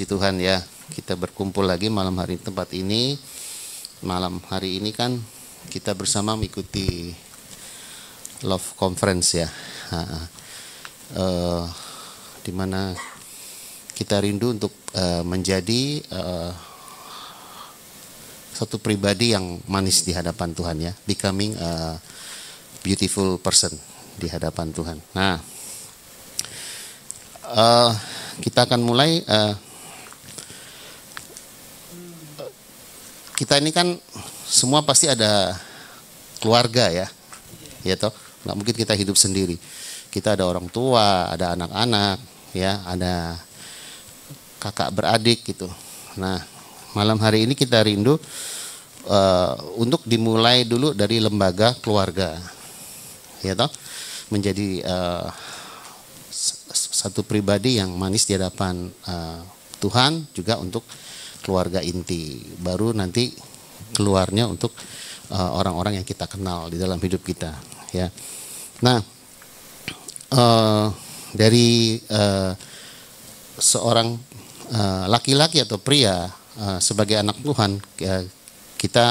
Puji Tuhan ya, kita berkumpul lagi malam hari tempat ini. Malam hari ini kan kita bersama mengikuti Love Conference ya, dimana kita rindu untuk menjadi satu pribadi yang manis di hadapan Tuhan ya, becoming a beautiful person di hadapan Tuhan. Nah, kita akan mulai. Kita ini kan semua pasti ada keluarga ya, ya toh, nggak mungkin kita hidup sendiri. Kita ada orang tua, ada anak-anak, ya, ada kakak beradik gitu. Nah, malam hari ini kita rindu untuk dimulai dulu dari lembaga keluarga, ya toh, menjadi satu pribadi yang manis di hadapan Tuhan, juga untuk keluarga inti, baru nanti keluarnya untuk orang-orang yang kita kenal di dalam hidup kita ya. Nah, dari seorang laki-laki atau pria sebagai anak Tuhan, kita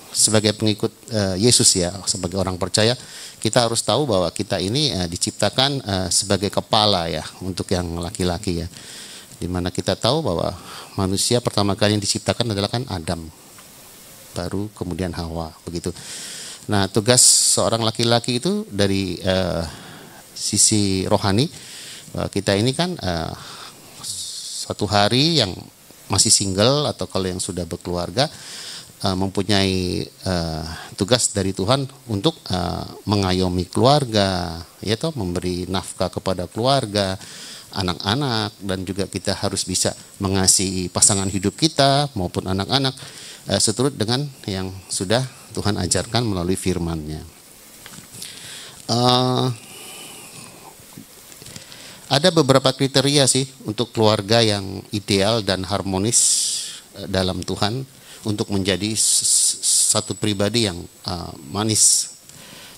sebagai pengikut Yesus ya, sebagai orang percaya, kita harus tahu bahwa kita ini diciptakan sebagai kepala ya, untuk yang laki-laki ya. Dimana kita tahu bahwa manusia pertama kali yang diciptakan adalah kan Adam, baru kemudian Hawa, begitu. Nah, tugas seorang laki-laki itu dari sisi rohani, kita ini kan satu hari yang masih single atau kalau yang sudah berkeluarga, mempunyai tugas dari Tuhan untuk mengayomi keluarga, yaitu memberi nafkah kepada keluarga, anak-anak, dan juga kita harus bisa mengasihi pasangan hidup kita maupun anak-anak seturut dengan yang sudah Tuhan ajarkan melalui firman-Nya. Ada beberapa kriteria sih untuk keluarga yang ideal dan harmonis dalam Tuhan untuk menjadi satu pribadi yang manis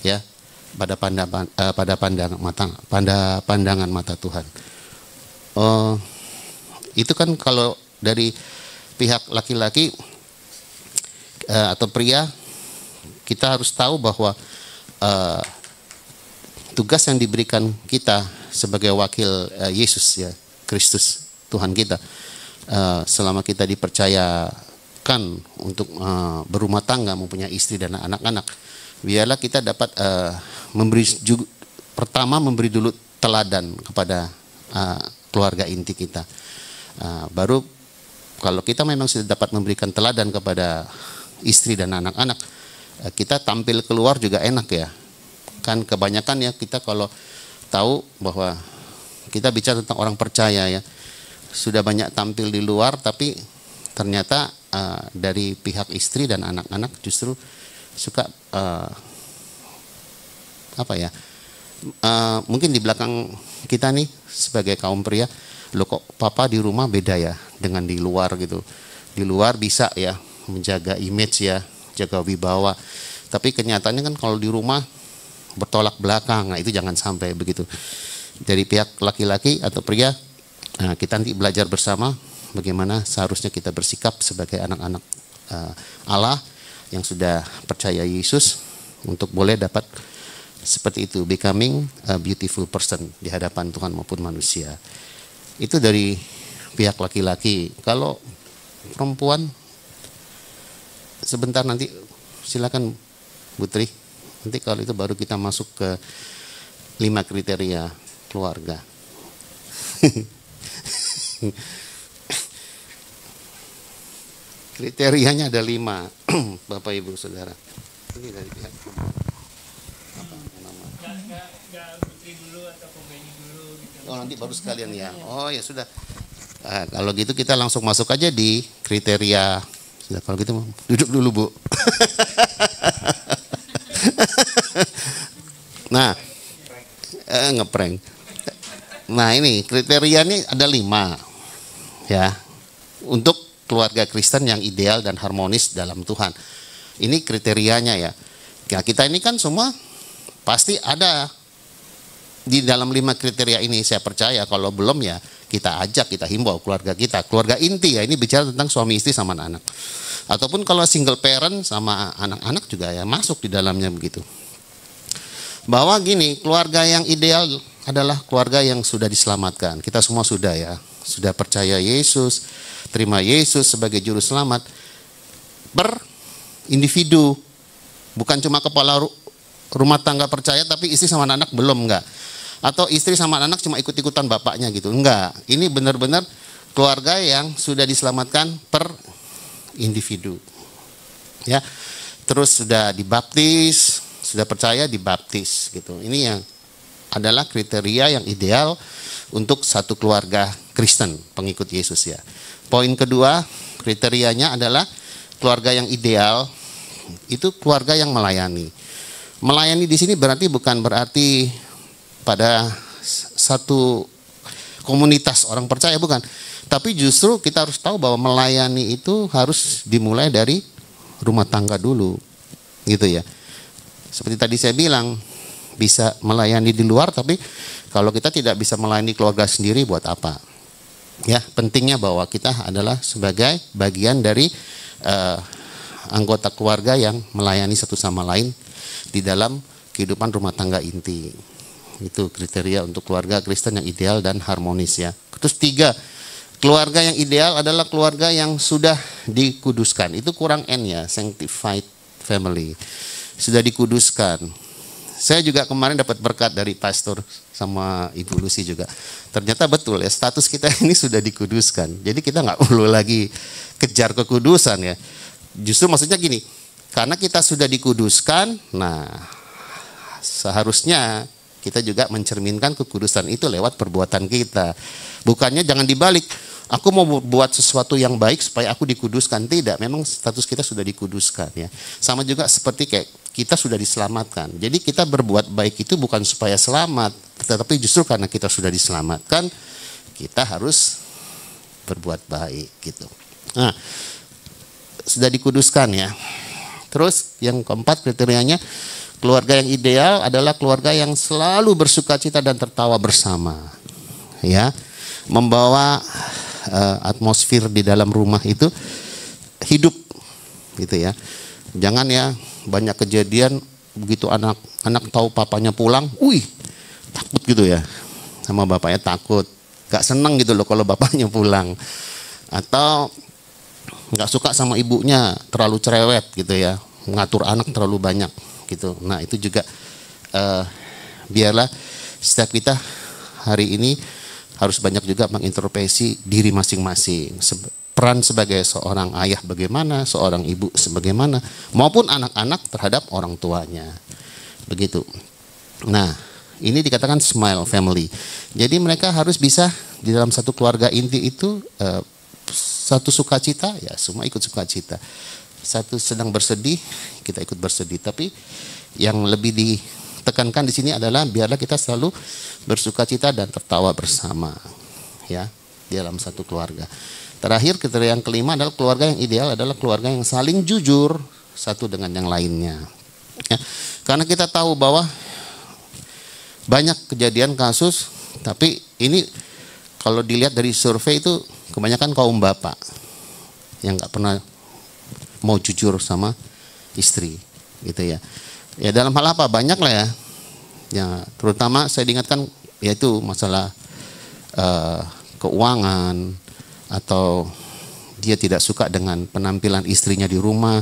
ya pada pandangan mata Tuhan. Itu kan kalau dari pihak laki-laki atau pria, kita harus tahu bahwa tugas yang diberikan kita sebagai wakil Yesus ya, Kristus Tuhan kita, selama kita dipercayakan untuk berumah tangga, mempunyai istri dan anak-anak, biarlah kita dapat memberi dulu teladan kepada keluarga inti kita. Baru kalau kita memang sudah dapat memberikan teladan kepada istri dan anak-anak, kita tampil keluar juga enak ya. Kan kebanyakan ya kita kalau tahu bahwa kita bicara tentang orang percaya ya, sudah banyak tampil di luar, tapi ternyata dari pihak istri dan anak-anak justru suka mungkin di belakang kita nih sebagai kaum pria, lo kok papa di rumah beda ya dengan di luar gitu. Di luar bisa ya menjaga image ya, jaga wibawa, tapi kenyataannya kan kalau di rumah bertolak belakang. Nah, itu jangan sampai begitu. Dari pihak laki-laki atau pria, kita nanti belajar bersama bagaimana seharusnya kita bersikap sebagai anak-anak Allah yang sudah percaya Yesus, untuk boleh dapat seperti itu, becoming a beautiful person di hadapan Tuhan maupun manusia. Itu dari pihak laki-laki. Kalau perempuan, sebentar nanti silakan Bu Tri. Nanti kalau itu baru kita masuk ke 5 kriteria keluarga. Kriterianya ada 5, Bapak Ibu Saudara. Ini dari pihak oh, nanti baru sekalian ya. Oh ya sudah. Kalau gitu kita langsung masuk aja di kriteria. Sudah, kalau gitu duduk dulu Bu. Nah, ngeprank. Nah, ini kriterianya ada 5 ya, untuk keluarga Kristen yang ideal dan harmonis dalam Tuhan. Ini kriterianya ya. Ya, kita ini kan semua pasti ada di dalam 5 kriteria ini saya percaya, kalau belum ya kita ajak, kita himbau keluarga kita, keluarga inti ya, ini bicara tentang suami istri sama anak-anak. Ataupun kalau single parent sama anak-anak juga ya masuk di dalamnya begitu. Bahwa gini, keluarga yang ideal adalah keluarga yang sudah diselamatkan. Kita semua sudah ya, sudah percaya Yesus, terima Yesus sebagai juru selamat. Individu, bukan cuma kepala rumah tangga percaya tapi istri sama anak belum, enggak. Atau istri sama anak cuma ikut-ikutan bapaknya gitu, enggak. Ini benar-benar keluarga yang sudah diselamatkan per individu. Ya. Terus sudah dibaptis, sudah percaya dibaptis gitu. Ini yang adalah kriteria yang ideal untuk satu keluarga Kristen pengikut Yesus ya. Poin kedua, kriterianya adalah keluarga yang ideal itu keluarga yang melayani. Melayani di sini bukan berarti pada satu komunitas orang percaya, bukan. Tapi justru kita harus tahu bahwa melayani itu harus dimulai dari rumah tangga dulu. Gitu ya. Seperti tadi saya bilang, bisa melayani di luar, tapi kalau kita tidak bisa melayani keluarga sendiri buat apa? Ya, pentingnya bahwa kita adalah sebagai bagian dari anggota keluarga yang melayani satu sama lain di dalam kehidupan rumah tangga inti. Itu kriteria untuk keluarga Kristen yang ideal dan harmonis ya. Terus 3, keluarga yang ideal adalah keluarga yang sudah dikuduskan. Itu kurang N ya, sanctified family. Sudah dikuduskan. Saya juga kemarin dapat berkat dari pastor sama Ibu Lucy juga. Ternyata betul ya, status kita ini sudah dikuduskan. Jadi kita nggak perlu lagi kejar kekudusan ya. Justru maksudnya gini, karena kita sudah dikuduskan, nah seharusnya kita juga mencerminkan kekudusan itu lewat perbuatan kita. Bukannya jangan dibalik, aku mau buat sesuatu yang baik supaya aku dikuduskan. Tidak, memang status kita sudah dikuduskan ya. Sama juga seperti kayak kita sudah diselamatkan. Jadi kita berbuat baik itu bukan supaya selamat, tetapi justru karena kita sudah diselamatkan, kita harus berbuat baik gitu. Nah, sudah dikuduskan ya. Terus yang keempat kriterianya, keluarga yang ideal adalah keluarga yang selalu bersukacita dan tertawa bersama. Ya. Membawa atmosfer di dalam rumah itu hidup gitu ya. Jangan ya banyak kejadian begitu anak tahu papanya pulang, takut gitu ya. Sama bapaknya takut. Gak seneng gitu loh kalau bapaknya pulang. Atau nggak suka sama ibunya, terlalu cerewet gitu ya, ngatur anak terlalu banyak gitu. Nah itu juga biarlah setiap kita hari ini harus banyak juga mengintrospeksi diri masing-masing. Peran sebagai seorang ayah bagaimana, seorang ibu sebagaimana, maupun anak-anak terhadap orang tuanya. Begitu. Nah ini dikatakan smile family. Jadi mereka harus bisa di dalam satu keluarga inti itu satu sukacita, ya semua ikut sukacita. Satu sedang bersedih, kita ikut bersedih. Tapi yang lebih ditekankan di sini adalah biarlah kita selalu bersukacita dan tertawa bersama, ya, di dalam satu keluarga. Terakhir, kriteria yang kelima adalah keluarga yang ideal adalah keluarga yang saling jujur satu dengan yang lainnya. Ya, karena kita tahu bahwa banyak kejadian kasus, tapi ini kalau dilihat dari survei itu kebanyakan kaum bapak yang nggak pernah mau jujur sama istri, gitu ya. Ya dalam hal apa? Banyak lah ya. Ya terutama saya diingatkan yaitu masalah keuangan, atau dia tidak suka dengan penampilan istrinya di rumah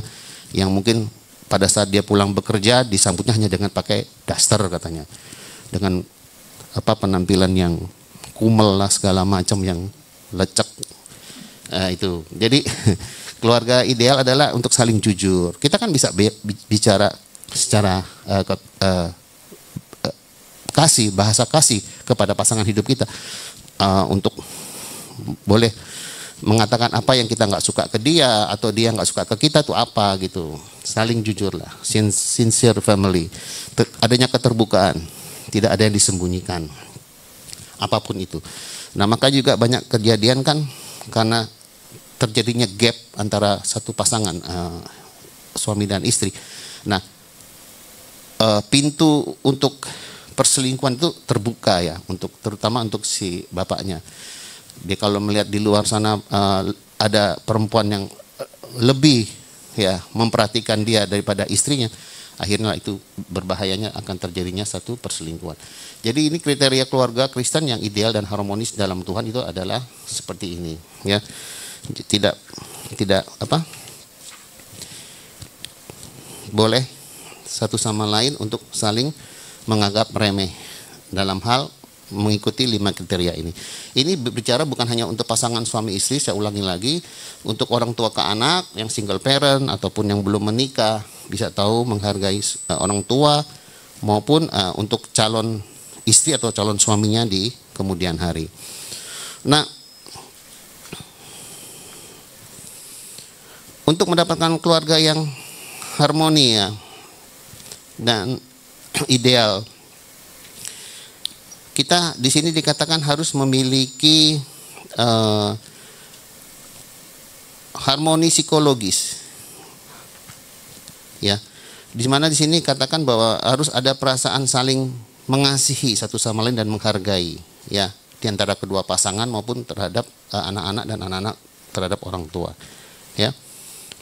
yang mungkin pada saat dia pulang bekerja disambutnya hanya dengan pakai daster katanya, dengan penampilan yang kumel lah segala macam yang lecek. Itu. Jadi keluarga ideal adalah untuk saling jujur. Kita kan bisa bicara secara kasih, bahasa kasih kepada pasangan hidup kita, untuk boleh mengatakan apa yang kita nggak suka ke dia atau dia nggak suka ke kita tuh apa gitu. Saling jujur lah, sincere family. Adanya keterbukaan, tidak ada yang disembunyikan, apapun itu. Nah maka juga banyak kejadian kan karena terjadinya gap antara satu pasangan suami dan istri. Nah pintu untuk perselingkuhan itu terbuka ya, terutama untuk si bapaknya. Dia kalau melihat di luar sana ada perempuan yang lebih ya memperhatikan dia daripada istrinya, akhirnya itu berbahayanya akan terjadinya satu perselingkuhan. Jadi ini kriteria keluarga Kristen yang ideal dan harmonis dalam Tuhan itu adalah seperti ini ya. Tidak boleh satu sama lain untuk saling menganggap remeh dalam hal mengikuti 5 kriteria ini. Ini bicara bukan hanya untuk pasangan suami istri, saya ulangi lagi, untuk orang tua ke anak yang single parent ataupun yang belum menikah bisa tahu menghargai orang tua, maupun untuk calon istri atau calon suaminya di kemudian hari. Nah, untuk mendapatkan keluarga yang harmoni ya dan ideal, kita di sini dikatakan harus memiliki harmoni psikologis, ya. Di mana di sini katakan bahwa harus ada perasaan saling mengasihi satu sama lain dan menghargai, ya, di antara kedua pasangan maupun terhadap anak-anak dan anak-anak terhadap orang tua, ya.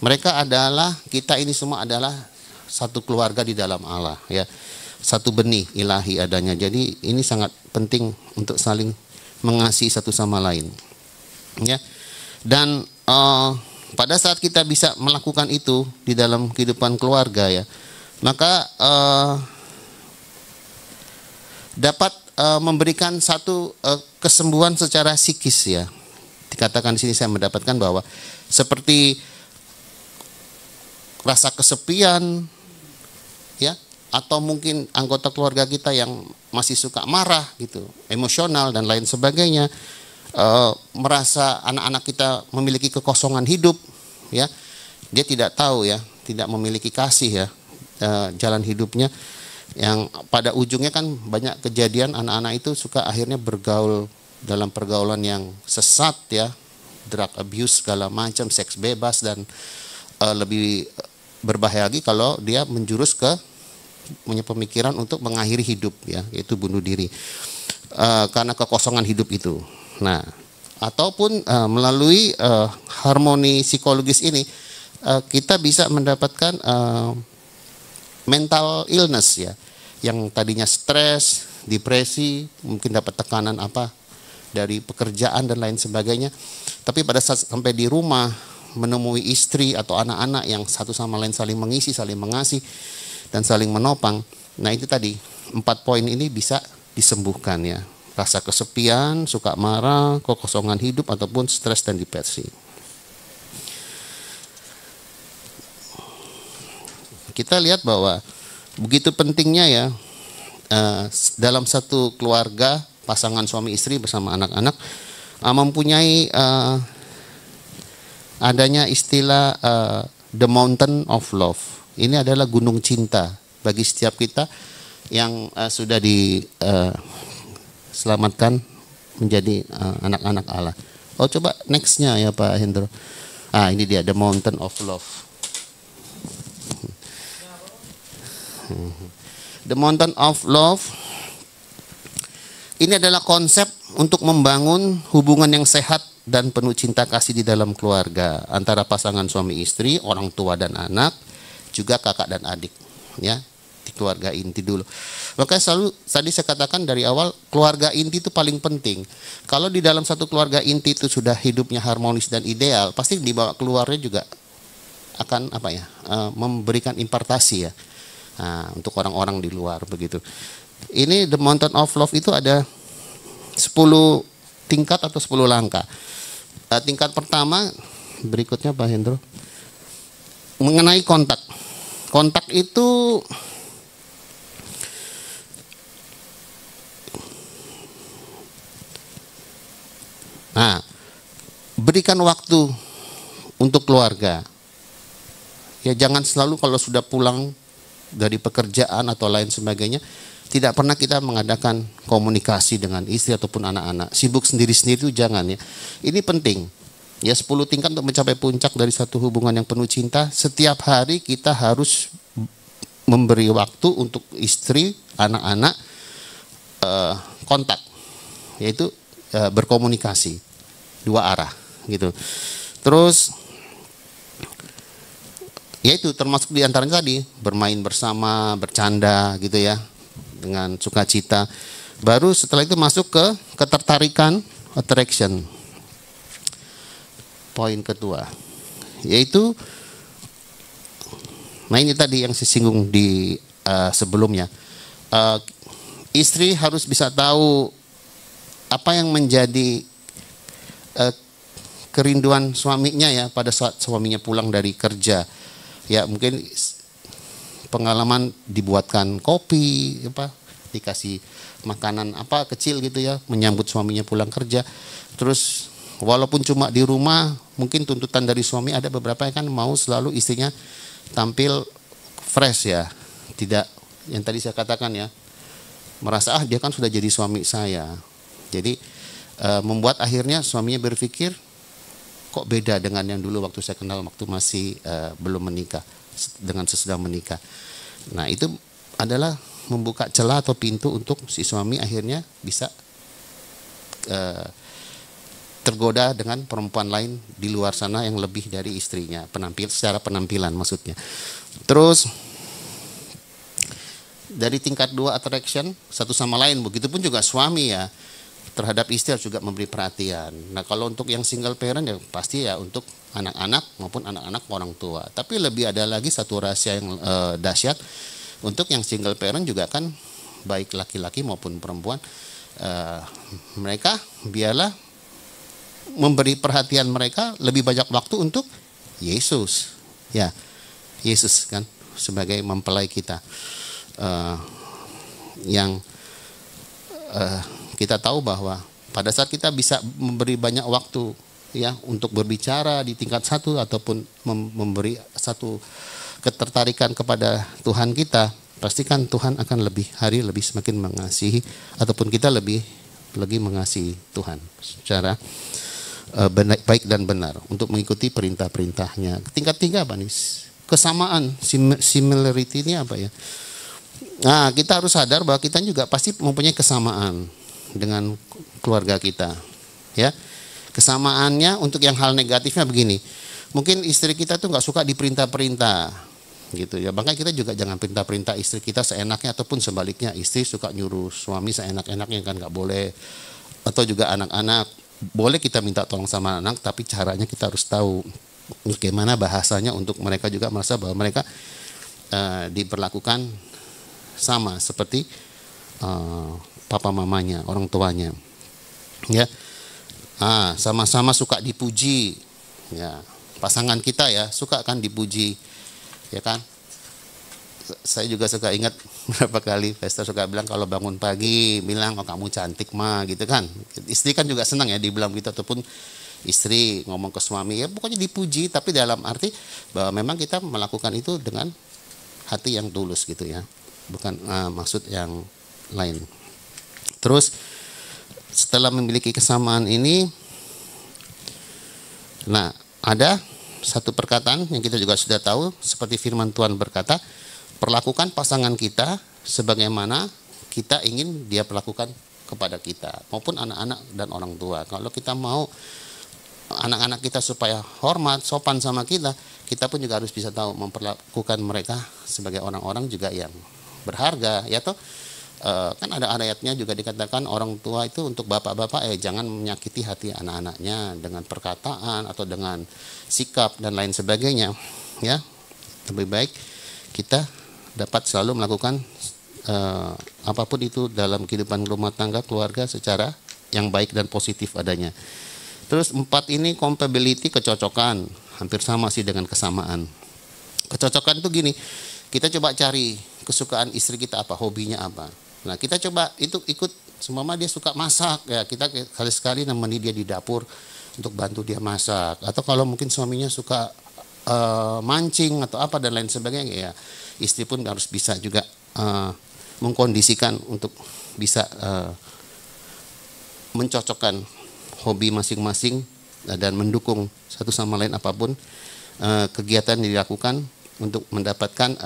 Mereka adalah, kita ini semua adalah satu keluarga di dalam Allah, ya. Satu benih ilahi adanya. Jadi ini sangat penting untuk saling mengasihi satu sama lain, ya. Dan pada saat kita bisa melakukan itu di dalam kehidupan keluarga ya, maka dapat memberikan satu kesembuhan secara psikis ya. Dikatakan di sini saya mendapatkan bahwa seperti rasa kesepian ya, atau mungkin anggota keluarga kita yang masih suka marah gitu, emosional dan lain sebagainya, merasa anak-anak kita memiliki kekosongan hidup ya, dia tidak tahu ya, tidak memiliki kasih ya, jalan hidupnya yang pada ujungnya kan banyak kejadian anak-anak itu suka akhirnya bergaul dalam pergaulan yang sesat ya, drug abuse segala macam, seks bebas, dan lebih berbahaya lagi kalau dia menjurus ke punya pemikiran untuk mengakhiri hidup ya, yaitu bunuh diri karena kekosongan hidup itu. Nah, ataupun melalui harmoni psikologis ini kita bisa mendapatkan mental illness ya, yang tadinya stres, depresi, mungkin dapat tekanan apa dari pekerjaan dan lain sebagainya, tapi pada saat sampai di rumah menemui istri atau anak-anak yang satu sama lain saling mengisi, saling mengasihi dan saling menopang. Nah, itu tadi 4 poin ini bisa disembuhkan ya. Rasa kesepian, suka marah, kekosongan hidup ataupun stres dan depresi. Kita lihat bahwa begitu pentingnya ya dalam satu keluarga pasangan suami istri bersama anak-anak mempunyai adanya istilah the mountain of love. Ini adalah gunung cinta bagi setiap kita yang sudah diselamatkan menjadi anak-anak Allah. Oh, coba nextnya ya Pak Hendro. Ini dia the mountain of love. The mountain of love ini adalah konsep untuk membangun hubungan yang sehat dan penuh cinta kasih di dalam keluarga antara pasangan suami istri, orang tua dan anak, juga kakak dan adik ya, di keluarga inti dulu. Makanya selalu tadi saya katakan dari awal, keluarga inti itu paling penting. Kalau di dalam satu keluarga inti itu sudah hidupnya harmonis dan ideal, pasti dibawa keluarnya juga akan memberikan impartasi ya, untuk orang-orang di luar begitu. Ini the mountain of love itu ada 10 tingkat atau 10 langkah. Tingkat pertama berikutnya Pak Hendro, mengenai kontak. Kontak itu berikan waktu untuk keluarga. Ya, jangan selalu kalau sudah pulang dari pekerjaan atau lain sebagainya, tidak pernah kita mengadakan komunikasi dengan istri ataupun anak-anak. Sibuk sendiri-sendiri itu jangan ya. Ini penting. Ya, 10 tingkat untuk mencapai puncak dari satu hubungan yang penuh cinta. Setiap hari kita harus memberi waktu untuk istri, anak-anak, kontak, yaitu berkomunikasi dua arah gitu. Terus yaitu termasuk diantaranya tadi bermain bersama, bercanda gitu ya, dengan sukacita. Baru setelah itu masuk ke ketertarikan, attraction. Poin kedua yaitu, nah ini tadi yang sisinggung di sebelumnya, istri harus bisa tahu apa yang menjadi kerinduan suaminya ya pada saat suaminya pulang dari kerja. Ya mungkin pengalaman dibuatkan kopi, dikasih makanan apa kecil gitu ya, menyambut suaminya pulang kerja. Terus walaupun cuma di rumah, mungkin tuntutan dari suami ada beberapa yang kan mau selalu istrinya tampil fresh ya, tidak yang tadi saya katakan ya, merasa dia kan sudah jadi suami saya. Jadi membuat akhirnya suaminya berpikir, kok beda dengan yang dulu waktu saya kenal waktu masih belum menikah, dengan sesudah menikah. Nah itu adalah membuka celah atau pintu untuk si suami akhirnya bisa tergoda dengan perempuan lain di luar sana yang lebih dari istrinya, secara penampilan maksudnya. Terus dari tingkat 2 attraction satu sama lain, begitupun juga suami ya terhadap istri harus juga memberi perhatian. Nah kalau untuk yang single parent ya pasti ya untuk anak-anak maupun anak-anak orang tua. Tapi lebih ada lagi satu rahasia yang dahsyat untuk yang single parent juga kan, baik laki-laki maupun perempuan, mereka biarlah memberi perhatian mereka lebih banyak waktu untuk Yesus. Ya, Yesus kan sebagai mempelai kita, yang kita tahu bahwa pada saat kita bisa memberi banyak waktu ya untuk berbicara di tingkat 1 ataupun memberi satu ketertarikan kepada Tuhan kita, pastikan Tuhan akan lebih semakin mengasihi, ataupun kita lebih lagi mengasihi Tuhan secara baik dan benar untuk mengikuti perintah-perintahnya. Tingkat 3 apa nih? Kesamaan, similarity ini apa ya? Nah, kita harus sadar bahwa kita juga pasti mempunyai kesamaan dengan keluarga kita, ya. Kesamaannya untuk yang hal negatifnya begini. Mungkin istri kita tuh nggak suka diperintah-perintah, gitu ya. Makanya kita juga jangan perintah-perintah istri kita seenaknya, ataupun sebaliknya istri suka nyuruh suami seenak-enaknya, kan nggak boleh. Atau juga anak-anak, boleh kita minta tolong sama anak, tapi caranya kita harus tahu bagaimana bahasanya untuk mereka juga merasa bahwa mereka diperlakukan sama seperti papa mamanya, orang tuanya, ya. Sama-sama suka dipuji, ya. Pasangan kita ya suka kan dipuji, ya kan. Saya juga suka ingat berapa kali Pastor suka bilang kalau bangun pagi bilang, oh kamu cantik mah, gitu kan. Istri kan juga senang ya dibilang gitu, ataupun istri ngomong ke suami ya pokoknya dipuji, tapi dalam arti bahwa memang kita melakukan itu dengan hati yang tulus gitu ya, bukan maksud yang lain. Terus setelah memiliki kesamaan ini, nah ada satu perkataan yang kita juga sudah tahu, seperti firman Tuhan berkata, perlakukan pasangan kita sebagaimana kita ingin dia perlakukan kepada kita, maupun anak-anak dan orang tua. Kalau kita mau anak-anak kita supaya hormat, sopan sama kita, kita pun juga harus bisa tahu memperlakukan mereka sebagai orang-orang juga yang berharga, ya toh. Kan ada ayatnya juga dikatakan orang tua itu untuk bapak-bapak jangan menyakiti hati anak-anaknya dengan perkataan atau dengan sikap dan lain sebagainya, ya. Lebih baik kita dapat selalu melakukan apapun itu dalam kehidupan rumah tangga keluarga secara yang baik dan positif adanya. Terus 4 ini compatibility, kecocokan, hampir sama sih dengan kesamaan. Kecocokan itu gini, kita coba cari kesukaan istri kita apa, hobinya apa. Nah kita coba itu ikut, semua dia suka masak ya, kita sekali-sekali nemani dia di dapur untuk bantu dia masak. Atau kalau mungkin suaminya suka mancing atau apa dan lain sebagainya, ya istri pun harus bisa juga mengkondisikan untuk bisa mencocokkan hobi masing-masing dan mendukung satu sama lain apapun kegiatan yang dilakukan untuk mendapatkan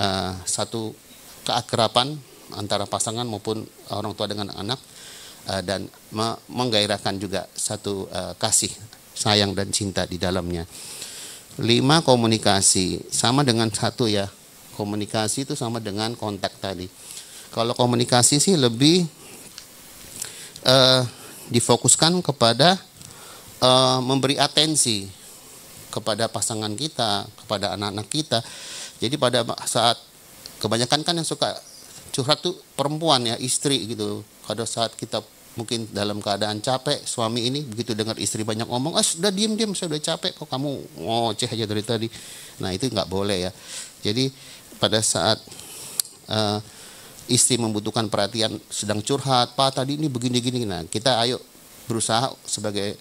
satu keakraban antara pasangan maupun orang tua dengan anak, dan menggairahkan juga satu kasih sayang dan cinta di dalamnya. 5, komunikasi. Sama dengan 1 ya, komunikasi itu sama dengan kontak tadi. Kalau komunikasi sih lebih difokuskan kepada memberi atensi kepada pasangan kita, kepada anak-anak kita. Jadi pada saat kebanyakan kan yang suka curhat tuh perempuan ya, istri gitu. Pada saat kita mungkin dalam keadaan capek, suami ini begitu dengar istri banyak ngomong, sudah diem, saya udah capek, kok kamu ngoceh aja dari tadi. Nah itu nggak boleh ya. Jadi pada saat istri membutuhkan perhatian, sedang curhat, Pak tadi ini begini-gini, nah kita ayo berusaha sebagai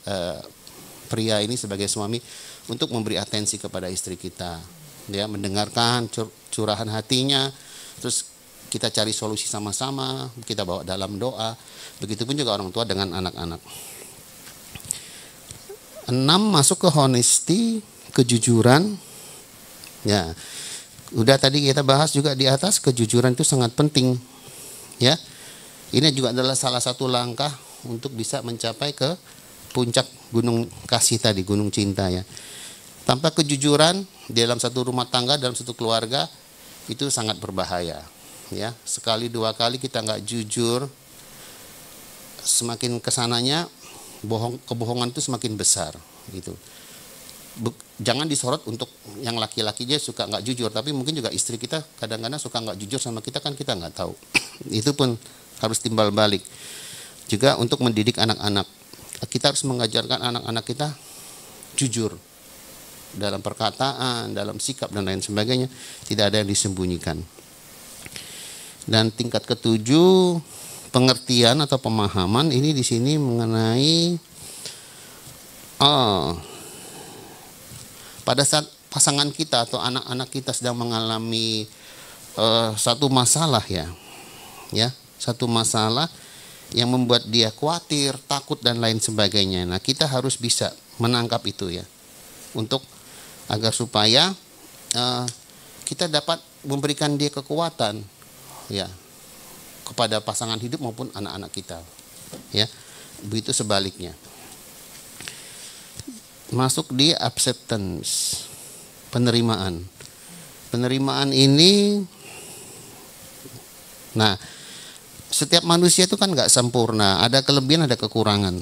pria ini, sebagai suami, untuk memberi atensi kepada istri kita, ya, mendengarkan curahan hatinya, terus kita cari solusi sama-sama, kita bawa dalam doa. Begitupun juga orang tua dengan anak-anak. 6, masuk ke honesty, kejujuran. Ya, udah tadi kita bahas juga di atas, kejujuran itu sangat penting. Ya, ini juga adalah salah satu langkah untuk bisa mencapai ke puncak gunung kasih tadi, gunung cinta ya. Tanpa kejujuran di dalam satu rumah tangga, dalam satu keluarga, itu sangat berbahaya. Ya, sekali 2 kali kita nggak jujur, semakin kesananya kebohongan itu semakin besar gitu. Jangan disorot untuk yang laki-laki aja suka nggak jujur, tapi mungkin juga istri kita kadang-kadang suka nggak jujur sama kita, kan kita nggak tahu. Itu pun harus timbal balik. Juga untuk mendidik anak-anak, kita harus mengajarkan anak-anak kita jujur dalam perkataan, dalam sikap dan lain sebagainya, tidak ada yang disembunyikan. Dan tingkat ke-7, pengertian atau pemahaman, ini di sini mengenai pada saat pasangan kita atau anak-anak kita sedang mengalami satu masalah ya, satu masalah yang membuat dia khawatir, takut dan lain sebagainya. Nah, kita harus bisa menangkap itu ya, untuk agar supaya kita dapat memberikan dia kekuatan ya kepada pasangan hidup maupun anak-anak kita ya. Begitu sebaliknya. Masuk di acceptance, penerimaan. Penerimaan ini, nah, setiap manusia itu kan nggak sempurna, ada kelebihan, ada kekurangan.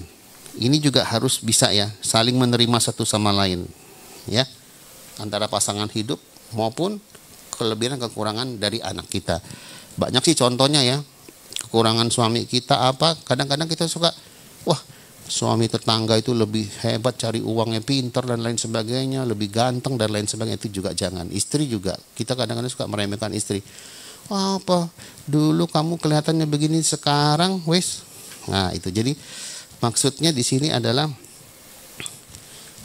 Ini juga harus bisa ya, saling menerima satu sama lain ya, antara pasangan hidup maupun kelebihan dan kekurangan dari anak kita. Banyak sih contohnya ya, kekurangan suami kita apa, kadang-kadang kita suka, wah suami tetangga itu lebih hebat, cari uangnya pintar dan lain sebagainya, lebih ganteng dan lain sebagainya. Itu juga jangan. Istri juga, kita kadang-kadang suka meremehkan istri. Wah, apa dulu kamu kelihatannya begini, sekarang wes. Nah itu, jadi maksudnya di sini adalah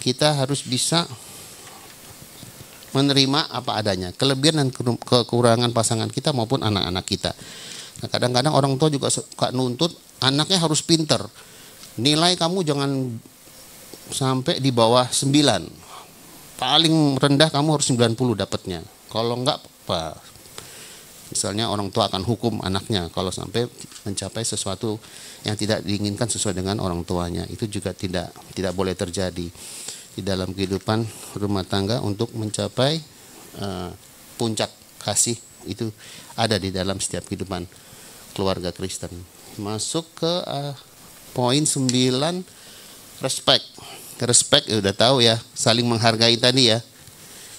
kita harus bisa menerima apa adanya, kelebihan dan kekurangan pasangan kita maupun anak-anak kita. Nah, kadang-kadang orang tua juga suka nuntut anaknya harus pinter. Nilai kamu jangan sampai di bawah 9. Paling rendah kamu harus 90 dapatnya. Kalau enggak apa? Misalnya orang tua akan hukum anaknya kalau sampai mencapai sesuatu yang tidak diinginkan sesuai dengan orang tuanya. Itu juga tidak boleh terjadi di dalam kehidupan rumah tangga. Untuk mencapai puncak kasih itu ada di dalam setiap kehidupan keluarga Kristen. Masuk ke poin 9, respect. Respect ya udah tahu ya, saling menghargai tadi ya,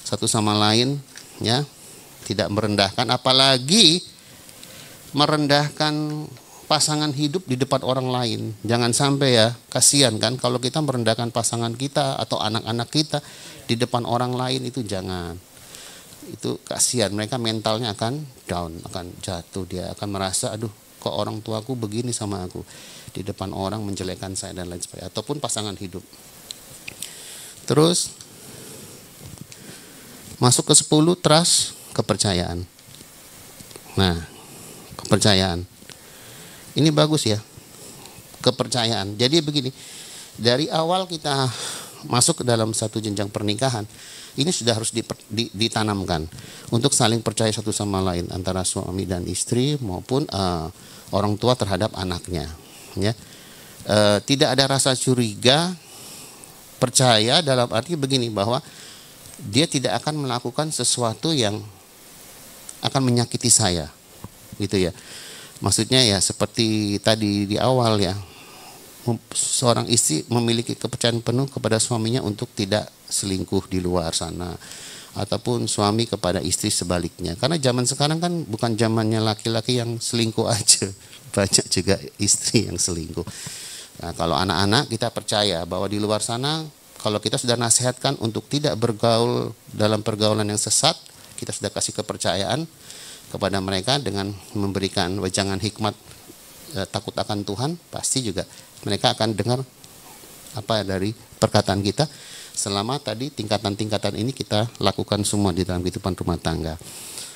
satu sama lain ya, tidak merendahkan, apalagi merendahkan pasangan hidup di depan orang lain. Jangan sampai ya, kasihan kan kalau kita merendahkan pasangan kita atau anak-anak kita di depan orang lain, itu jangan. Itu kasihan, mereka mentalnya akan down, akan jatuh, dia akan merasa aduh kok orang tuaku begini sama aku, di depan orang menjelekkan saya dan lain sebagainya, ataupun pasangan hidup. Terus masuk ke 10, trust, kepercayaan. Nah, kepercayaan ini bagus ya, kepercayaan. Jadi begini, dari awal kita masuk ke dalam satu jenjang pernikahan, ini sudah harus ditanamkan untuk saling percaya satu sama lain antara suami dan istri maupun orang tua terhadap anaknya. Ya, tidak ada rasa curiga, percaya dalam arti begini bahwa dia tidak akan melakukan sesuatu yang akan menyakiti saya, gitu ya. Maksudnya ya seperti tadi di awal ya, seorang istri memiliki kepercayaan penuh kepada suaminya untuk tidak selingkuh di luar sana, ataupun suami kepada istri sebaliknya. Karena zaman sekarang kan bukan zamannya laki-laki yang selingkuh aja, banyak juga istri yang selingkuh. Nah, kalau anak-anak kita percaya bahwa di luar sana kalau kita sudah nasihatkan untuk tidak bergaul dalam pergaulan yang sesat, kita sudah kasih kepercayaan kepada mereka dengan memberikan wejangan hikmat takut akan Tuhan, pasti juga mereka akan dengar apa dari perkataan kita selama tadi tingkatan-tingkatan ini kita lakukan semua di dalam kehidupan rumah tangga.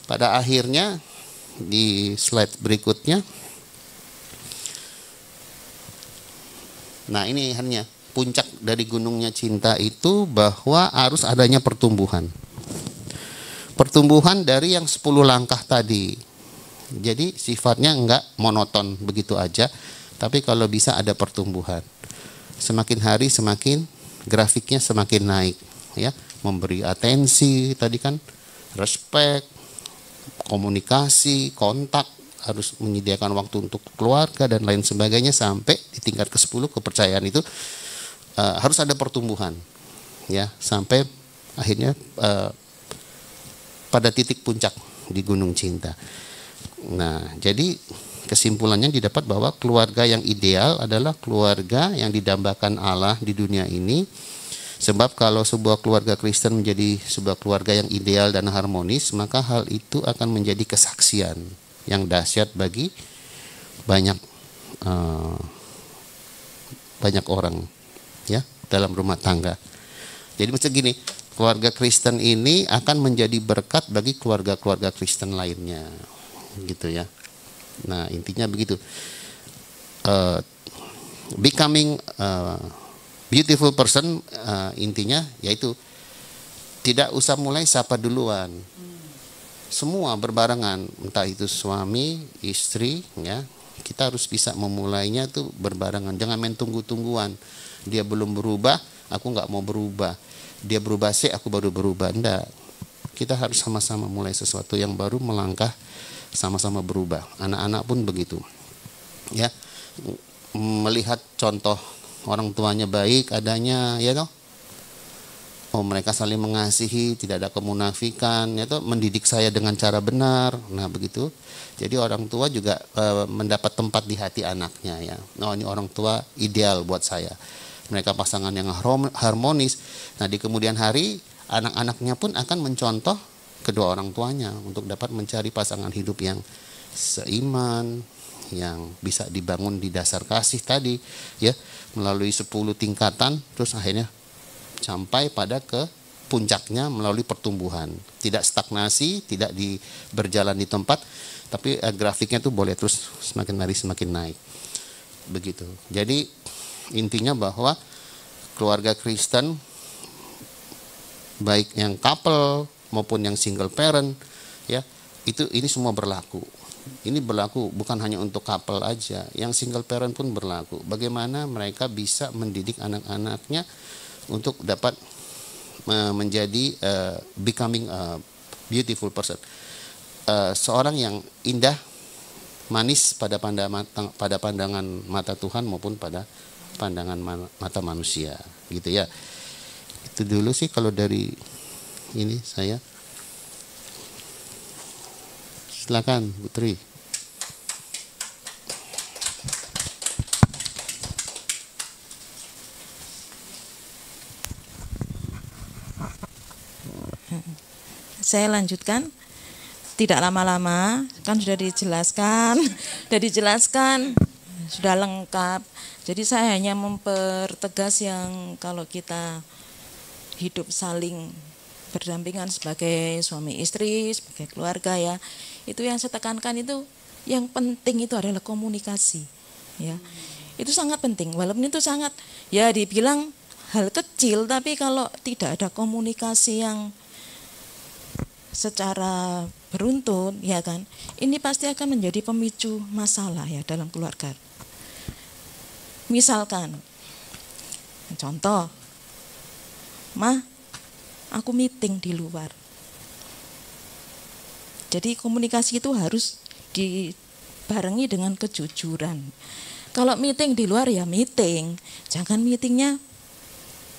Pada akhirnya di slide berikutnya, nah ini hanya puncak dari gunungnya cinta itu bahwa harus adanya pertumbuhan. Pertumbuhan dari yang 10 langkah tadi. Jadi sifatnya enggak monoton begitu aja, tapi kalau bisa ada pertumbuhan. Semakin hari semakin grafiknya semakin naik, ya. Memberi atensi tadi kan, respect, komunikasi, kontak, harus menyediakan waktu untuk keluarga dan lain sebagainya sampai di tingkat ke-10 kepercayaan itu harus ada pertumbuhan, ya, sampai akhirnya pada titik puncak di gunung cinta. Nah, jadi kesimpulannya didapat bahwa keluarga yang ideal adalah keluarga yang didambakan Allah di dunia ini. Sebab kalau sebuah keluarga Kristen menjadi sebuah keluarga yang ideal dan harmonis, maka hal itu akan menjadi kesaksian yang dahsyat bagi banyak orang, ya, dalam rumah tangga. Jadi maksud gini, keluarga Kristen ini akan menjadi berkat bagi keluarga-keluarga Kristen lainnya, gitu ya. Nah, intinya begitu. Becoming beautiful person, intinya yaitu tidak usah mulai sapa duluan. Semua berbarengan, entah itu suami, istri, ya. Kita harus bisa memulainya tuh berbarengan. Jangan main tunggu-tungguan. Dia belum berubah, aku nggak mau berubah. Dia berubah sih, aku baru berubah. Enggak. Kita harus sama-sama mulai sesuatu yang baru, melangkah sama-sama berubah. Anak-anak pun begitu. Ya. Melihat contoh orang tuanya baik adanya, ya toh. Oh, mereka saling mengasihi, tidak ada kemunafikan, ya toh, mendidik saya dengan cara benar. Nah, begitu. Jadi orang tua juga mendapat tempat di hati anaknya, ya. Oh, ini orang tua ideal buat saya. Mereka pasangan yang harmonis. Nah, di kemudian hari anak-anaknya pun akan mencontoh kedua orang tuanya untuk dapat mencari pasangan hidup yang seiman, yang bisa dibangun di dasar kasih tadi, ya, melalui 10 tingkatan, terus akhirnya sampai pada ke puncaknya melalui pertumbuhan. Tidak stagnasi, tidak berjalan di tempat, tapi grafiknya tuh boleh terus semakin hari semakin naik. Begitu. Jadi intinya bahwa keluarga Kristen, baik yang couple maupun yang single parent, ya, ini semua berlaku. Ini berlaku bukan hanya untuk couple aja, yang single parent pun berlaku. Bagaimana mereka bisa mendidik anak-anaknya untuk dapat menjadi becoming a beautiful person, seorang yang indah, manis pada pandangan mata Tuhan maupun pada pandangan mata manusia, gitu ya. Itu dulu sih kalau dari ini saya. Silakan Putri. Saya lanjutkan. Tidak lama-lama, kan sudah dijelaskan, sudah lengkap. Jadi saya hanya mempertegas yang kalau kita hidup saling berdampingan sebagai suami istri, sebagai keluarga, ya, itu yang saya tekankan itu, yang penting itu adalah komunikasi, ya. Itu sangat penting, walaupun itu sangat, ya, dibilang hal kecil, tapi kalau tidak ada komunikasi yang secara beruntun, ya kan, ini pasti akan menjadi pemicu masalah ya dalam keluarga. Misalkan, contoh, Ma, aku meeting di luar. Jadi komunikasi itu harus dibarengi dengan kejujuran. Kalau meeting di luar ya meeting, jangan meetingnya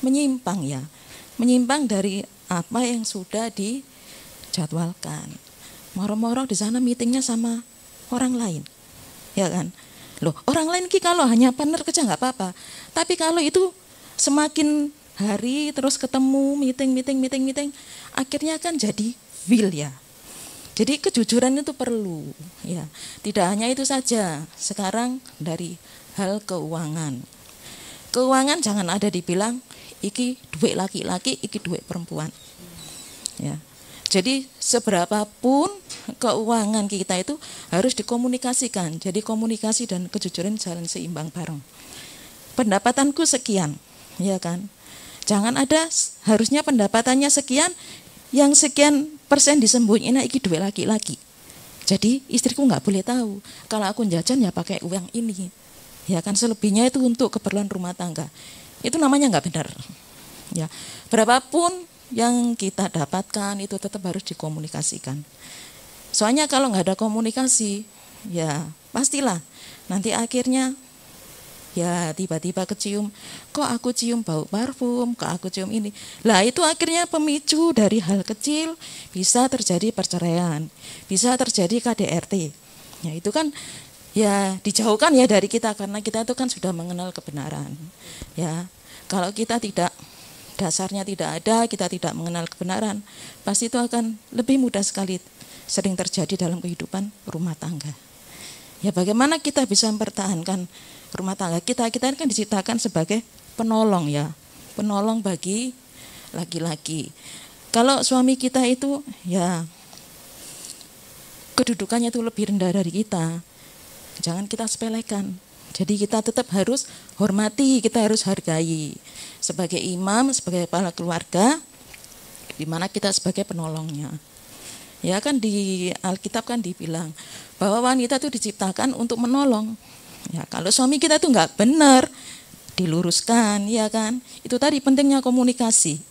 menyimpang ya. Menyimpang dari apa yang sudah dijadwalkan. Moro-moro di sana meetingnya sama orang lain. Ya kan? Loh, orang lain kalau hanya partner kerja nggak apa-apa. Tapi kalau itu semakin hari terus ketemu meeting, akhirnya kan jadi will ya. Jadi kejujuran itu perlu ya. Tidak hanya itu saja. Sekarang dari hal keuangan. Keuangan jangan ada dibilang iki duit laki-laki, iki duit perempuan. Ya. Jadi seberapapun keuangan kita itu harus dikomunikasikan. Jadi komunikasi dan kejujuran jalan seimbang bareng. Pendapatanku sekian, ya kan? Jangan ada harusnya pendapatannya sekian, yang sekian persen disembunyiin iki duit laki-laki. Jadi istriku nggak boleh tahu. Kalau aku jajan ya pakai uang ini. Ya kan, selebihnya itu untuk keperluan rumah tangga. Itu namanya nggak benar. Ya, berapapun yang kita dapatkan itu tetap harus dikomunikasikan. Soalnya kalau nggak ada komunikasi, ya pastilah nanti akhirnya ya tiba-tiba kecium, kok aku cium bau parfum, kok aku cium ini. Lah itu akhirnya pemicu dari hal kecil bisa terjadi perceraian, bisa terjadi KDRT. Ya itu kan ya dijauhkan ya dari kita, karena kita itu kan sudah mengenal kebenaran. Ya, kalau kita tidak, dasarnya tidak ada, kita tidak mengenal kebenaran, pasti itu akan lebih mudah sekali sering terjadi dalam kehidupan rumah tangga. Ya bagaimana kita bisa mempertahankan rumah tangga kita? Kita kan diciptakan sebagai penolong ya, penolong bagi laki-laki. Kalau suami kita itu ya kedudukannya itu lebih rendah dari kita, jangan kita sepelekan. Jadi kita tetap harus hormati, kita harus hargai. Sebagai imam, sebagai kepala keluarga, di mana kita sebagai penolongnya. Ya kan di Alkitab kan dibilang bahwa wanita itu diciptakan untuk menolong. Ya kalau suami kita itu nggak benar, diluruskan, ya kan. Itu tadi pentingnya komunikasi.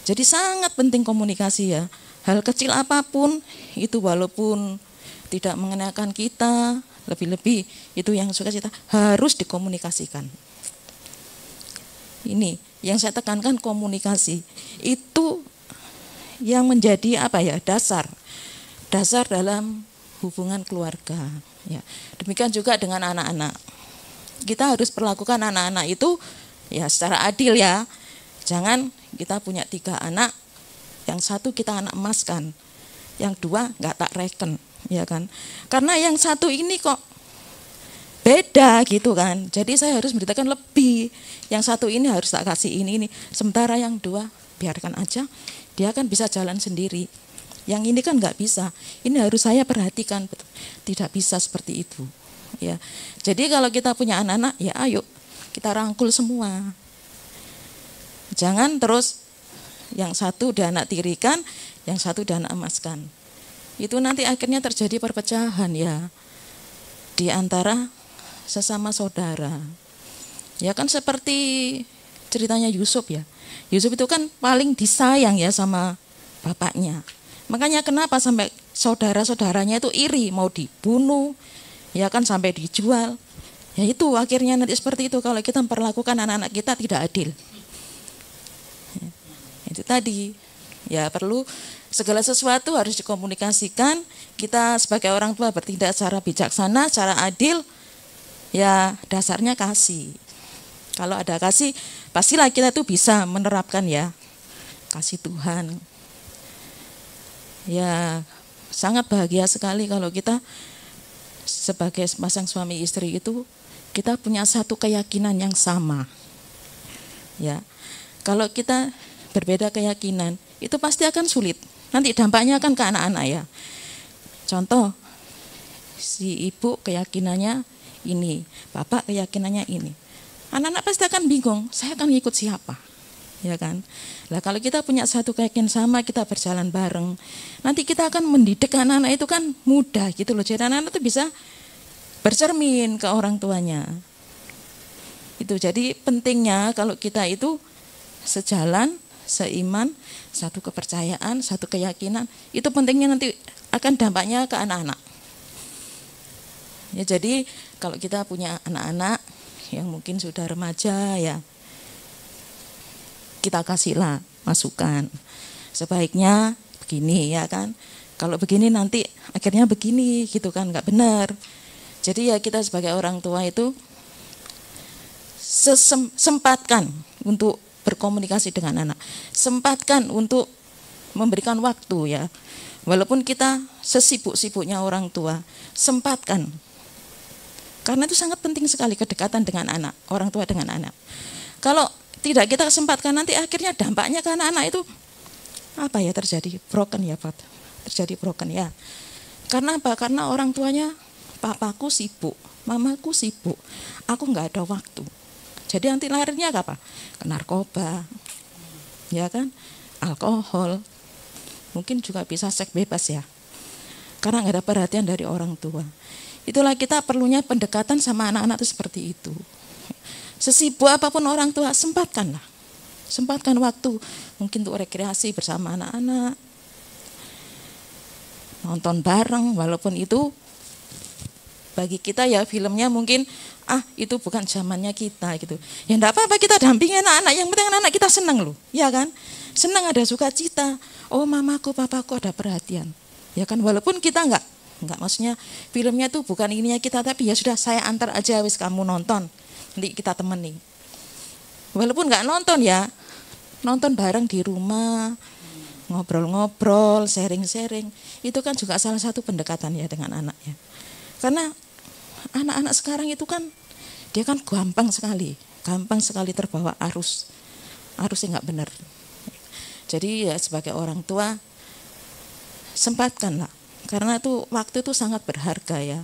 Jadi sangat penting komunikasi ya. Hal kecil apapun itu walaupun tidak mengenakan kita, lebih-lebih itu yang suka kita harus dikomunikasikan. Ini yang saya tekankan, komunikasi itu yang menjadi apa ya, dasar dalam hubungan keluarga. Ya. Demikian juga dengan anak-anak. Kita harus perlakukan anak-anak itu ya secara adil ya. Jangan kita punya 3 anak, yang 1 kita anak emas kan, yang 2 nggak tak reken. Ya kan, karena yang 1 ini kok beda gitu kan, jadi saya harus memberitakan lebih, yang 1 ini harus tak kasih ini, sementara yang 2 biarkan aja, dia kan bisa jalan sendiri, yang ini kan nggak bisa, ini harus saya perhatikan, tidak bisa seperti itu ya. Jadi kalau kita punya anak-anak ya ayo kita rangkul semua, jangan terus yang 1 udah anak tirikan, yang 1 udah anak emaskan. Itu nanti akhirnya terjadi perpecahan ya di antara sesama saudara. Ya kan seperti ceritanya Yusuf ya. Yusuf itu kan paling disayang ya sama bapaknya. Makanya kenapa sampai saudara-saudaranya itu iri, mau dibunuh, ya kan sampai dijual. Ya itu akhirnya nanti seperti itu kalau kita memperlakukan anak-anak kita tidak adil. Ya, itu tadi. Ya perlu segala sesuatu harus dikomunikasikan. Kita sebagai orang tua bertindak secara bijaksana, secara adil. Ya dasarnya kasih. Kalau ada kasih, pastilah kita tuh bisa menerapkan ya kasih Tuhan. Ya sangat bahagia sekali kalau kita sebagai pasang suami istri itu kita punya satu keyakinan yang sama. Ya kalau kita berbeda keyakinan, itu pasti akan sulit. Nanti dampaknya akan ke anak-anak ya. Contoh, si ibu keyakinannya ini, bapak keyakinannya ini. Anak-anak pasti akan bingung, saya akan ngikut siapa? Ya kan? Nah, kalau kita punya satu keyakinan sama, kita berjalan bareng, nanti kita akan mendidik anak-anak itu kan mudah gitu loh. Jadi anak-anak itu bisa bercermin ke orang tuanya. Itu jadi pentingnya kalau kita itu sejalan, seiman, satu kepercayaan, satu keyakinan, itu pentingnya nanti akan dampaknya ke anak-anak. Ya, jadi kalau kita punya anak-anak yang mungkin sudah remaja ya, kita kasihlah masukan. Sebaiknya begini ya kan. Kalau begini nanti akhirnya begini gitu kan, nggak benar. Jadi ya kita sebagai orang tua itu sempatkan untuk berkomunikasi dengan anak. Sempatkan untuk memberikan waktu ya. Walaupun kita sesibuk-sibuknya orang tua, sempatkan. Karena itu sangat penting sekali kedekatan dengan anak, orang tua dengan anak. Kalau tidak kita sempatkan nanti akhirnya dampaknya ke anak-anak itu apa ya terjadi? Broken ya Pak. Terjadi broken ya. Karena apa? Karena orang tuanya, papaku sibuk, mamaku sibuk, aku nggak ada waktu. Jadi nanti larinya apa? Ke narkoba, ya kan? Alkohol, mungkin juga bisa seks bebas ya. Karena nggak ada perhatian dari orang tua. Itulah kita perlunya pendekatan sama anak-anak itu seperti itu. Sesibuk apapun orang tua, sempatkanlah. Sempatkan waktu, mungkin untuk rekreasi bersama anak-anak. Nonton bareng, walaupun itu bagi kita ya filmnya mungkin itu bukan zamannya kita gitu. Ya enggak apa-apa kita dampingi anak-anak, yang penting anak-anak kita senang loh, ya kan? Senang, ada sukacita. Oh mamaku, papaku ada perhatian. Ya kan, walaupun kita enggak maksudnya filmnya tuh bukan ininya kita, tapi ya sudah saya antar aja wis kamu nonton. Nanti kita temani. Walaupun enggak nonton ya, nonton bareng di rumah, ngobrol-ngobrol, sharing-sharing. Itu kan juga salah satu pendekatan ya dengan anak ya. Karena anak-anak sekarang itu kan dia kan gampang sekali terbawa arus yang nggak benar. Jadi ya sebagai orang tua sempatkanlah, karena itu waktu itu sangat berharga ya.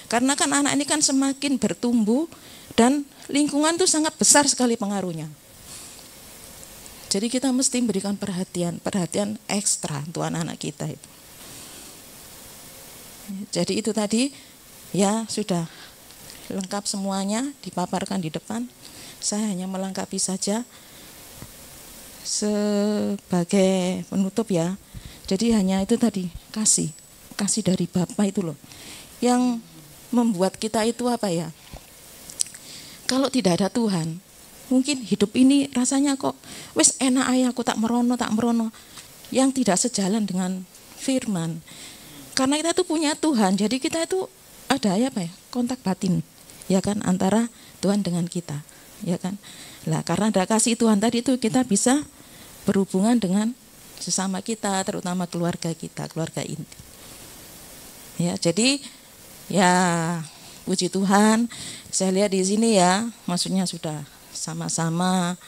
Karena kan anak ini kan semakin bertumbuh dan lingkungan itu sangat besar sekali pengaruhnya. Jadi kita mesti memberikan perhatian ekstra untuk anak-anak kita itu. Jadi itu tadi ya sudah lengkap semuanya dipaparkan di depan. Saya hanya melengkapi saja sebagai penutup ya. Jadi hanya itu tadi, kasih dari Bapa itu loh, yang membuat kita itu apa ya, kalau tidak ada Tuhan mungkin hidup ini rasanya kok wes enak aja, aku tak merono, yang tidak sejalan dengan firman. Karena kita tuh punya Tuhan, jadi kita itu ada apa ya, kontak batin ya kan, antara Tuhan dengan kita ya kan. Lah karena ada kasih Tuhan tadi itu kita bisa berhubungan dengan sesama kita, terutama keluarga kita, keluarga inti. Ya, jadi ya puji Tuhan, saya lihat di sini ya, maksudnya sudah sama-sama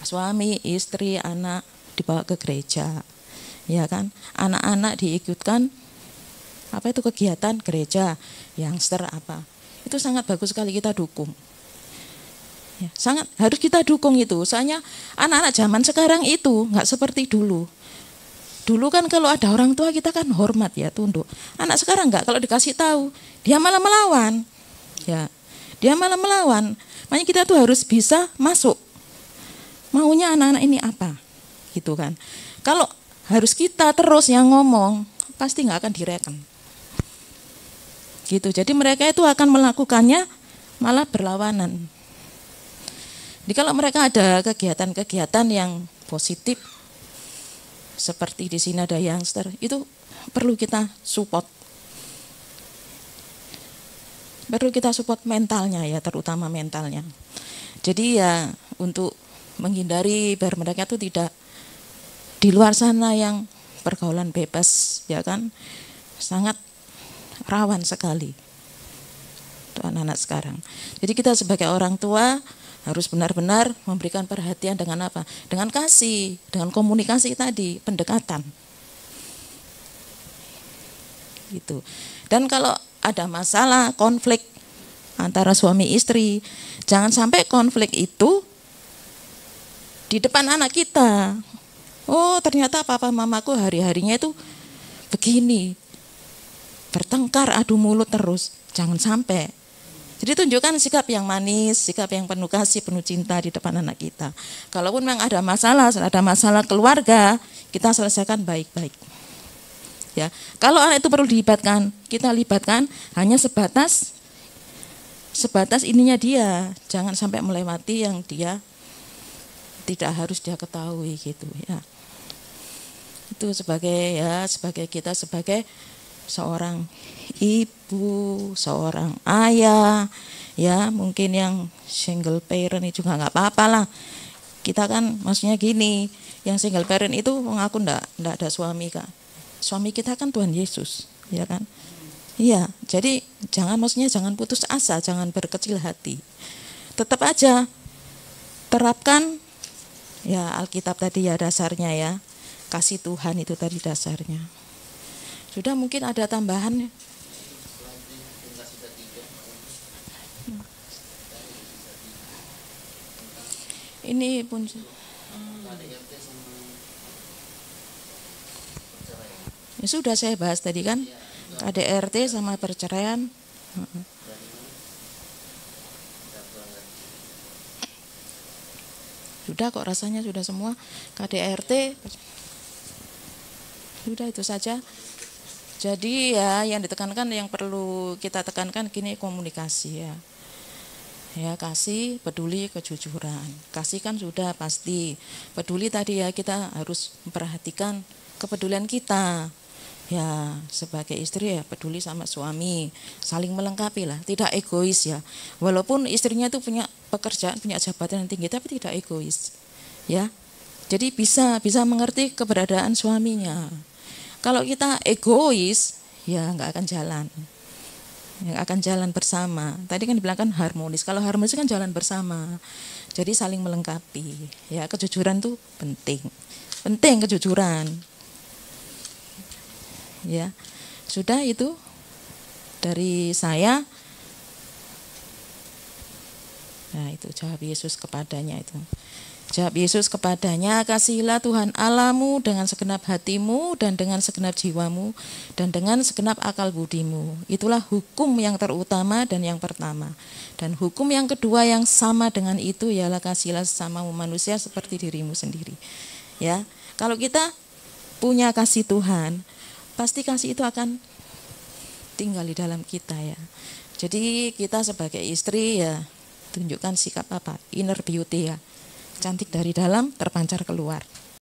suami, istri, anak dibawa ke gereja. Ya kan? Anak-anak diikutkan apa itu kegiatan gereja, youngster apa. Itu sangat bagus sekali, kita dukung. Ya, sangat harus kita dukung itu. Soalnya anak-anak zaman sekarang itu nggak seperti dulu. Dulu kan kalau ada orang tua kita kan hormat ya, tunduk. Anak sekarang nggak, kalau dikasih tahu dia malah melawan. Ya, dia malah melawan. Makanya kita tuh harus bisa masuk. Maunya anak-anak ini apa? Gitu kan. Kalau harus kita terus yang ngomong, pasti nggak akan direken. Gitu. Jadi mereka itu akan melakukannya malah berlawanan. Jadi kalau mereka ada kegiatan-kegiatan yang positif, seperti di sini ada youngster, itu perlu kita support. Perlu kita support mentalnya ya, terutama mentalnya. Jadi ya untuk menghindari biar mereka itu tidak di luar sana yang pergaulan bebas ya kan, sangat rawan sekali untuk anak-anak sekarang. Jadi kita sebagai orang tua harus benar-benar memberikan perhatian dengan apa? Dengan kasih, dengan komunikasi tadi, pendekatan. Gitu. Dan kalau ada masalah, konflik, antara suami istri. Jangan sampai konflik itu di depan anak kita. Oh, ternyata papa mamaku hari-harinya itu begini. Bertengkar, adu mulut terus. Jangan sampai. Jadi tunjukkan sikap yang manis, sikap yang penuh kasih, penuh cinta di depan anak kita. Kalaupun memang ada masalah keluarga, kita selesaikan baik-baik. Ya, kalau anak itu perlu dilibatkan, kita libatkan hanya sebatas ininya dia. Jangan sampai melewati yang dia tidak harus dia ketahui gitu ya. Itu sebagai kita sebagai seorang ibu, seorang ayah, ya mungkin yang single parent itu juga nggak apa-apa lah. Kita kan maksudnya gini, yang single parent itu mengaku ndak ada suami kak. Suami kita kan Tuhan Yesus, ya kan? Iya, jadi jangan putus asa, jangan berkecil hati. Tetap aja terapkan ya Alkitab tadi ya dasarnya ya. Kasih Tuhan itu tadi dasarnya. Sudah mungkin ada tambahan? Ini pun ya, sudah saya bahas tadi kan, KDRT sama perceraian. Sudah kok rasanya sudah semua KDRT. Sudah itu saja. Jadi ya yang ditekankan, yang perlu kita tekankan gini, komunikasi ya. Ya kasih, peduli, kejujuran. Kasih kan sudah pasti. Peduli tadi ya kita harus memperhatikan kepedulian kita. Ya sebagai istri ya peduli sama suami. Saling melengkapi lah, tidak egois ya. Walaupun istrinya itu punya pekerjaan, punya jabatan yang tinggi tapi tidak egois. Ya. Jadi bisa mengerti keberadaan suaminya. Kalau kita egois, ya nggak akan jalan. Yang akan jalan bersama. Tadi kan dibilang kan harmonis. Kalau harmonis kan jalan bersama. Jadi saling melengkapi. Ya kejujuran tuh penting. Penting kejujuran. Ya sudah itu dari saya. Nah itu jawab Yesus kepadanya itu. Jawab Yesus kepadanya, kasihilah Tuhan Allahmu dengan segenap hatimu dan dengan segenap jiwamu dan dengan segenap akal budimu. Itulah hukum yang terutama dan yang pertama. Dan hukum yang kedua yang sama dengan itu ialah kasihilah sesamamu manusia seperti dirimu sendiri. Ya, kalau kita punya kasih Tuhan, pasti kasih itu akan tinggal di dalam kita ya. Jadi kita sebagai istri ya tunjukkan sikap apa? Inner beauty ya. Cantik dari dalam terpancar keluar.